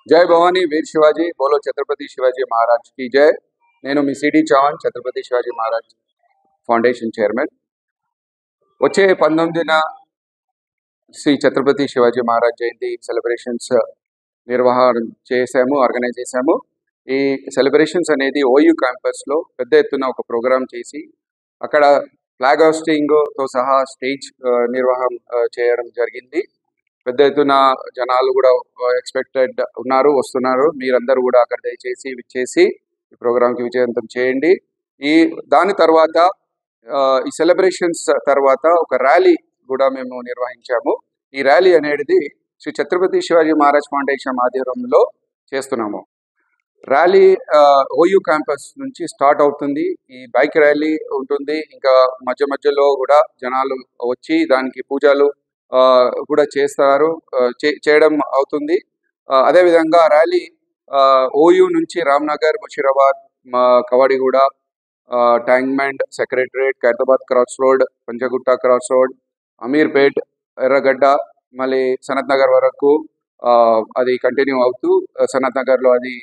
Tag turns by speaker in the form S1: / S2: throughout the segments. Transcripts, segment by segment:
S1: जय भवानी वीर शिवाजी बोलो छत्रपति शिवाजी महाराज की जय। నేను మీ C D Chauhan Chhatrapati Shivaji Maharaj foundation chairman. వచ్చే 19న శ్రీ ఛత్రపతి శివాజీ మహారాజ్ జయంతి సెలబ్రేషన్స్ ఆర్గనైజ్ చేశాము. ఈ సెలబ్రేషన్స్ అనేది ఓయూ క్యాంపస్లో పెద్ద ఎత్తున ఒక ప్రోగ్రామ్ చేసి అక్కడ ఫ్లాగ్ హాస్టింగ్తో సహా స్టేజ్ నిర్వహణ చేయడం జరిగింది. పెద్ద ఎత్తున జనాలు కూడా ఎక్స్పెక్టెడ్ ఉన్నారు, వస్తున్నారు. మీరందరూ కూడా అక్కడ దయచేసి విచ్చేసి ఈ ప్రోగ్రాంకి విజయవంతం చేయండి. దాని తర్వాత ఈ సెలబ్రేషన్స్ తర్వాత ఒక ర్యాలీ కూడా మేము నిర్వహించాము. ఈ ర్యాలీ అనేది శ్రీ ఛత్రపతి శివాజీ మహారాజ్ ఫౌండేషన్ ఆధ్వర్యంలో చేస్తున్నాము. ర్యాలీ ఓయూ క్యాంపస్ నుంచి స్టార్ట్ అవుతుంది. ఈ బైక్ ర్యాలీ ఉంటుంది. ఇంకా మధ్యలో కూడా జనాలు వచ్చి దానికి పూజలు కూడా చేయడం అవుతుంది. అదేవిధంగా ర్యాలీ ఓయూ నుంచి రామ్నగర్, ముషీరాబాద్, కవాడిగూడ, ట్యాంక్మెంట్, secretariat, Khairatabad cross road, Panjagutta cross road, Ameerpet, Erragadda, మళ్ళీ సనత్ నగర్ వరకు అది కంటిన్యూ అవుతూ సనత్ నగర్లో అది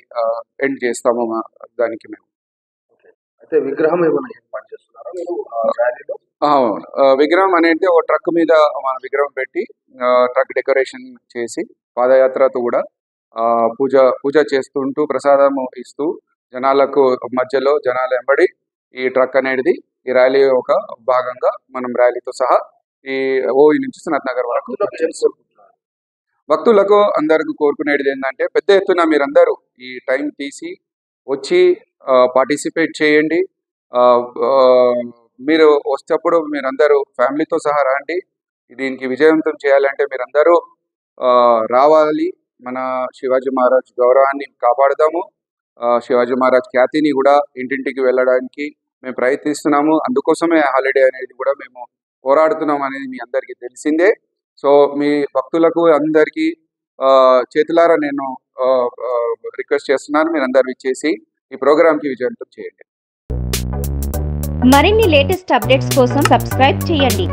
S1: ఎండ్ చేస్తాము. దానికి మేము
S2: అయితే విగ్రహం ఏమైనా ఏర్పాటు చేస్తున్నారా మీరు ర్యాలీలో?
S1: విగ్రహం అనేది ఒక ట్రక్ మీద మన విగ్రహం పెట్టి ట్రక్ డెకరేషన్ చేసి పాదయాత్రతో కూడా పూజ చేస్తుంటూ ప్రసాదము ఇస్తూ జనాలకు మధ్యలో జనాలు వెంబడి ఈ ట్రక్ అనేది ఈ ర్యాలీ ఒక భాగంగా మనం ర్యాలీతో సహా ఈ ఓయి నుంచి సనత్ నగర్ వరకు భక్తులకు అందరికి కోరుకునేది ఏంటంటే పెద్ద ఎత్తున మీరందరూ ఈ టైం తీసి వచ్చి పార్టిసిపేట్ చేయండి. మీరు వచ్చేటప్పుడు మీరందరూ ఫ్యామిలీతో సహా రండి. దీనికి విజయవంతం చేయాలంటే మీరందరూ రావాలి. మన శివాజీ మహారాజ్ గౌరవాన్ని కాపాడుదాము. శివాజీ మహారాజ్ ఖ్యాతిని కూడా ఇంటింటికి వెళ్ళడానికి మేము ప్రయత్నిస్తున్నాము. అందుకోసమే హాలిడే అనేది కూడా మేము పోరాడుతున్నాం అనేది మీ అందరికీ తెలిసిందే. సో మీ భక్తులకు అందరికీ చేతులారా నేను రిక్వెస్ట్ చేస్తున్నాను, మీరు అందరు ఇచ్చేసి ఈ ప్రోగ్రామ్కి విజయవంతం చేయండి.
S3: మరిన్ని లేటెస్ట్ అప్డేట్స్ కోసం సబ్స్క్రైబ్ చేయండి.